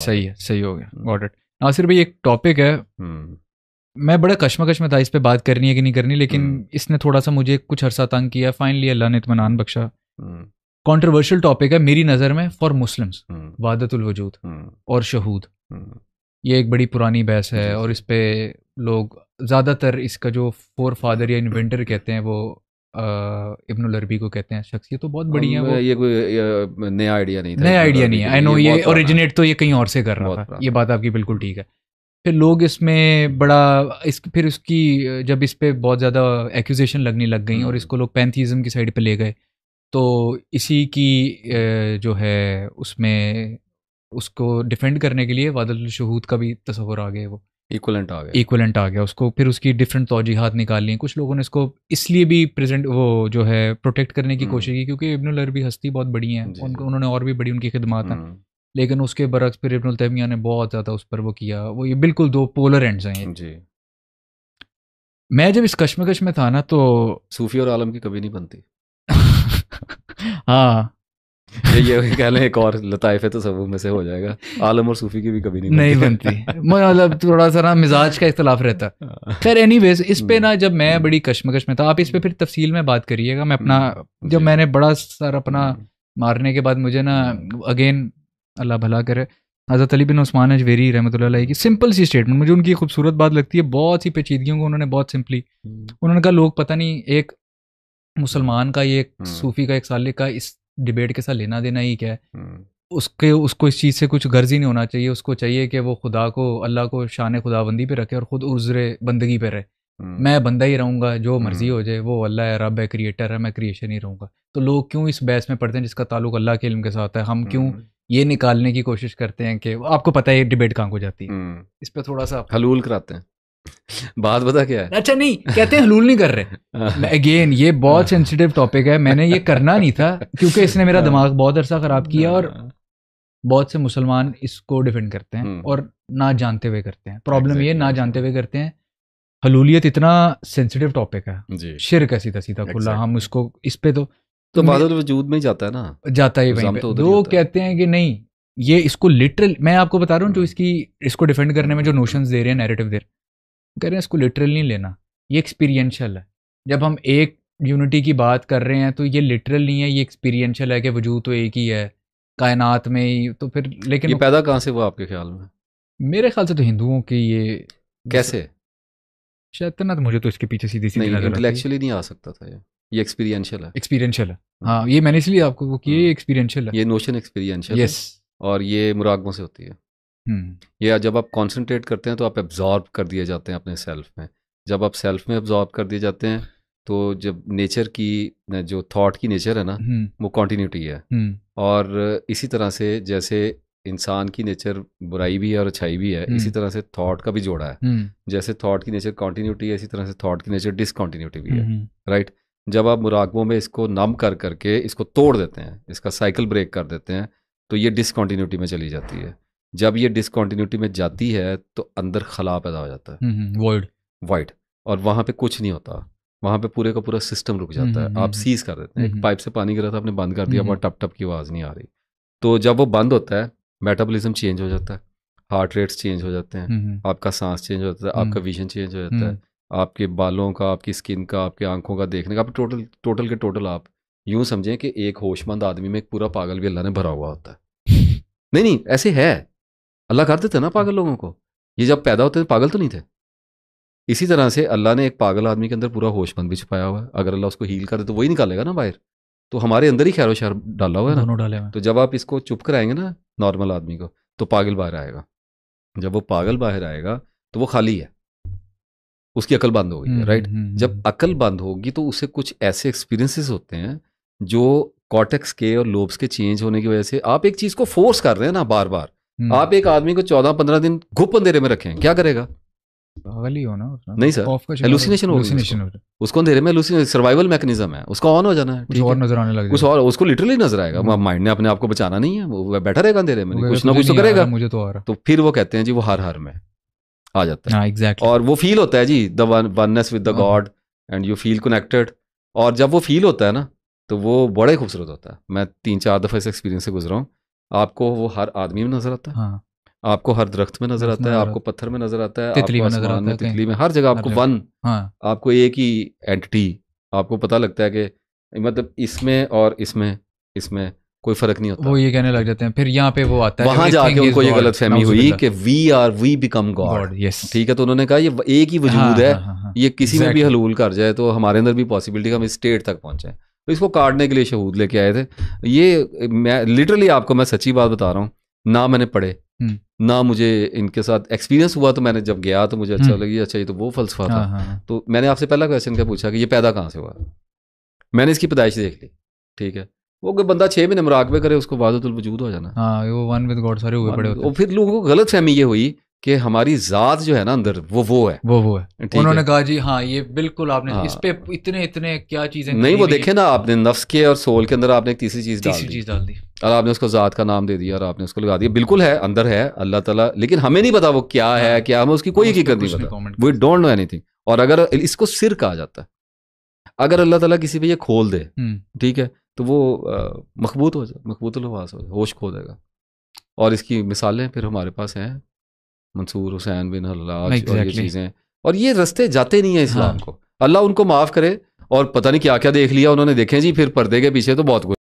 सही है, सही हो गया, गॉट इट। नासिर भाई एक टॉपिक है, मैं बड़ा कश्मकश में था इस पे बात करनी है कि नहीं करनी, लेकिन इसने थोड़ा सा मुझे कुछ अरसा तंग किया। फाइनली अल्लाह ने इत्मीनान बख्शा। कंट्रोवर्शियल टॉपिक है मेरी नज़र में फॉर मुस्लिम्स, वादतुल वजूद और शहूद। ये एक बड़ी पुरानी बहस है और इस पे लोग ज़्यादातर इसका जो फोर फादर या इन्वेंटर कहते हैं वो इब्नुल अरबी को कहते हैं। शख्सियत तो बहुत बड़ी है वो, ये कोई नया आइडिया नहीं था, नया आइडिया नहीं है। आई नो ये ओरिजिनेट तो ये कहीं और से कर रहा था, ये बात आपकी बिल्कुल ठीक है। फिर लोग इसमें बड़ा फिर उसकी जब इस पे बहुत ज़्यादा एक्यूजेशन लगने लग गई और इसको लोग पैंथीज़म की साइड पे ले गए, तो इसी की जो है उसमें उसको डिफेंड करने के लिए वादतुल शुहूद का भी तस्वुर आ गया, वो इक्वलेंट आ गया उसको। फिर उसकी डिफरेंट तौजीहात निकाल ली। कुछ लोगों ने इसको इसलिए भी प्रेजेंट वो जो है प्रोटेक्ट करने की कोशिश की क्योंकि इब्नुल अरबी हस्ती बहुत बड़ी हैं, उन्होंने और भी बड़ी उनकी खिदमात हैं। लेकिन उसके बरक्स फिर इब्नुल तैमिया ने बहुत ज़्यादा उस पर वो किया। वो ये बिल्कुल दो पोलर एंड्स हैं ये जी। मैं जब इस कश्मकश में था ना तो सूफी और आलम की कभी नहीं बनती। हाँ ये कह लें एक और लताइफ है तो सब में से हो जाएगा, आलम और सूफी की भी कभी नहीं बनती। मतलब थोड़ा सा ना मिजाज का इख्तलाफ रहता। खैर एनीवेज इस पे ना जब मैं बड़ी कश्मकश में था, आप इस पे फिर तफसील में बात करिएगा। मैं अपना जब मैंने बड़ा सर अपना मारने के बाद मुझे ना अगेन अल्लाह भला करे, हज़रत अली बिन उस्मान अजवेरी रहमतुल्लाह अलैह की सिंपल सी स्टेटमेंट मुझे उनकी खूबसूरत बात लगती है। बहुत सी पेचीदगियों को उन्होंने बहुत सिंपली, उन्होंने कहा लोग पता नहीं एक मुसलमान का ये एक सूफी का एक सालिक का इस डिबेट के साथ लेना देना ही क्या है। उसको इस चीज़ से कुछ गर्ज ही नहीं होना चाहिए। उसको चाहिए कि वो खुदा को, अल्लाह को शान खुदाबंदी पे रखे और ख़ुद उज़्र बंदगी पे रहे। मैं बंदा ही रहूँगा, जो मर्जी हो जाए, वो अल्लाह है, रब है, क्रिएटर है, मैं क्रिएशन ही रहूँगा। तो लोग क्यों इस बहस में पढ़ते हैं जिसका ताल्लुक अल्लाह के इल्म के साथ है? हम क्यों ये निकालने की कोशिश करते हैं कि आपको पता है ये डिबेट कहाँ को जाती है? इस पर थोड़ा सा हलूल कराते हैं। बात बता क्या है? अच्छा नहीं कहते हैं, हलूल नहीं कर रहे। अगेन ये बहुत सेंसिटिव टॉपिक है, मैंने ये करना नहीं था क्योंकि इसने मेरा दिमाग बहुत अरसा ख़राब किया और बहुत से मुसलमान इसको डिफेंड करते हैं और ना जानते हुए करते हैं। प्रॉब्लम ये ना जानते हुए करते हैं। हलूलियत इतना सेंसिटिव टॉपिक है, शिर्क है सीधा सीधा खुला। हम इसको इस पे तो वादतुल वजूद में ही जाता है ना, जाता ही वहीं पे। लोग कहते हैं कि नहीं ये इसको लिटरल, मैं आपको बता रहा हूँ जो इसको डिफेंड करने में जो नोशंस दे रहे हैं, नैरेटिव दे रहे हैं, कह रहे हैं इसको लिटरल नहीं लेना, ये एक्सपीरियंशियल है। जब हम एक यूनिटी की बात कर रहे हैं तो ये लिटरल नहीं है, ये एक्सपीरियंशियल है कि वजूद तो एक ही है कायनात में ही। तो फिर लेकिन ये पैदा कहाँ से हुआ आपके ख्याल में? मेरे ख्याल से तो हिंदुओं की ये कैसे शायद ना, तो मुझे तो इसके पीछे सीधी सीधी नजर इंटेलेक्चुअली नहीं आ सकता था ये एक्सपीरियंशियल है। एक्सपीरियंशियल है, हाँ ये मैंने इसलिए आपको वो किया, ये एक्सपीरियंशियल है, ये नोशन एक्सपीरियंशियल यस। और ये मुराकबों से होती है। ये जब आप कॉन्सेंट्रेट करते हैं तो आप एब्जॉर्ब कर दिए जाते हैं अपने सेल्फ में। जब आप सेल्फ में एब्जॉर्ब कर दिए जाते हैं तो जब नेचर की जो थॉट की नेचर है ना वो कॉन्टीन्यूटी है। और इसी तरह से जैसे इंसान की नेचर बुराई भी है और अच्छाई भी है, इसी तरह से थॉट का भी जोड़ा है। जैसे थॉट की नेचर कॉन्टीन्यूटी है, इसी तरह से थॉट की नेचर डिसकॉन्टीन्यूटी भी है, राइट। जब आप मुराकबों में इसको नम कर करके इसको तोड़ देते हैं, इसका साइकिल ब्रेक कर देते हैं, तो ये डिसकॉन्टीन्यूटी में चली जाती है। जब ये डिसकॉन्टीन्यूटी में जाती है तो अंदर खला पैदा हो जाता है, वॉइड, और वहाँ पे कुछ नहीं होता, वहाँ पे पूरे का पूरा सिस्टम रुक जाता है। आप सीज कर देते हैं। एक पाइप से पानी गिरा था, आपने बंद कर दिया, वहाँ टप टप की आवाज़ नहीं आ रही। तो जब वो बंद होता है मेटाबॉलिज्म चेंज हो जाता है, हार्ट रेट्स चेंज हो जाते हैं, आपका सांस चेंज हो जाता है, आपका विजन चेंज हो जाता है, आपके बालों का, आपकी स्किन का, आपकी आंखों का, देखने का, आप टोटल के टोटल आप यूँ समझें कि एक होशमंद आदमी में एक पूरा पागल भी अल्लाह ने भरा हुआ होता है। नहीं ऐसे है, अल्लाह कर देते ना पागल लोगों को। ये जब पैदा होते थे पागल तो नहीं थे। इसी तरह से अल्लाह ने एक पागल आदमी के अंदर पूरा होशमंद भी छुपाया हुआ है। अगर अल्लाह उसको हील कर दे तो वही निकालेगा ना बाहर। तो हमारे अंदर ही खैर शर डाला हुआ है ना, दोनों डाले हुए। तो जब आप इसको चुप कराएंगे ना नॉर्मल आदमी को, तो पागल बाहर आएगा। जब वो पागल बाहर आएगा तो वो खाली है, उसकी अकल बंद हो गई है, राइट। जब अकल बंद होगी तो उसे कुछ ऐसे एक्सपीरियंसेस होते हैं जो कॉर्टेक्स के और लोब्स के चेंज होने की वजह से, आप एक चीज को फोर्स कर रहे हैं ना बार बार। आप एक आदमी को 14-15 दिन घुप अंधेरे में रखें, क्या करेगा? पागल ही हो ना। नहीं सर, हेलुसिनेशन होगी उसको अंधेरे में। सर्वाइवल मैकेनिज्म है, उसका ऑन हो जाना है, कुछ और नजर आने लगे, कुछ और उसको लिटरली नजर आएगा। माइंड ने अपने आप को बचाना नहीं है, वो बैठा रहेगा अंधेरे में, कुछ ना कुछ तो करेगा। मुझे तो आ रहा। तो फिर वो कहते हैं जी वो हर में आ जाता है। एग्जैक्टली। और वो फील होता है जी the oneness with the God and you feel connected. और जब वो फील होता है ना तो वो बड़ा ही खूबसूरत होता है। मैं 3-4 दफ़ा इस एक्सपीरियंस से गुजरा हूँ। आपको वो हर आदमी में नजर आता है। आपको हर दरख्त में नजर आता है, आपको पत्थर में नजर आता है, तितली आपको में नजर आसमान में, आता है, तितली में, हर जगह आपको वन, हाँ, आपको एक ही एंटिटी, आपको पता लगता है कि मतलब इसमें और इसमें कोई फर्क नहीं होता। वो ये कहने लग जाते हैं, फिर यहाँ पे वो आता है, वहां जाके उनको ये गलत फहमी हुई कि वी बिकम गॉड। यस, ठीक है, तो उन्होंने कहा ये एक ही वजूद है, ये किसी में भी हलूल कर जाए तो हमारे अंदर भी पॉसिबिलिटी हम इस स्टेट तक पहुंचे। तो इसको काटने के लिए शहूद लेके आए थे। ये मैं लिटरली आपको मैं सच्ची बात बता रहा हूँ, ना मैंने पढ़े ना मुझे इनके साथ एक्सपीरियंस हुआ, तो मैंने जब गया तो मुझे अच्छा लगी, अच्छा ये तो वो फलसफा था। तो मैंने आपसे पहला क्वेश्चन क्या पूछा कि ये पैदा कहाँ से हुआ, मैंने इसकी पैदाइश देख ली। ठीक है, वो कोई बंदा 6 महीने मुराकबे करे उसको वाहदतुल वजूद हो जाना, हाँ, वो वन विद गॉड सारे हुए पड़े होते हैं। और फिर लोगों को गलत फहमी ये हुई कि हमारी जात जो है ना अंदर वो है। उन्होंने कहा जी हाँ ये बिल्कुल आपने इस पे इतने क्या चीजें नहीं, वो देखे ना आपने नफ्स के और सोल के अंदर आपने एक तीसरी चीज डाल दी और आपने उसको जात का नाम दे दिया और आपने उसको लगा दिया। बिल्कुल है, अंदर है अल्लाह ताला, लेकिन हमें नहीं पता वो क्या है, क्या हमें उसकी कोई हकीकत नहीं पता, वी डोंट नो एनीथिंग। और अगर इसको सिर कहा जाता है, अगर अल्लाह ताला किसी पे ये खोल दे, ठीक है, तो वो मखबूतुल हवास हो, होश खो देगा। और इसकी मिसालें फिर हमारे पास हैं, मंसूर हुसैन बिन हल्लाज और ये चीज़ें, और ये रास्ते जाते नहीं है इस्लाम को। अल्लाह उनको माफ़ करे, और पता नहीं क्या क्या देख लिया उन्होंने, देखें जी फिर पर्दे के पीछे तो बहुत कुछ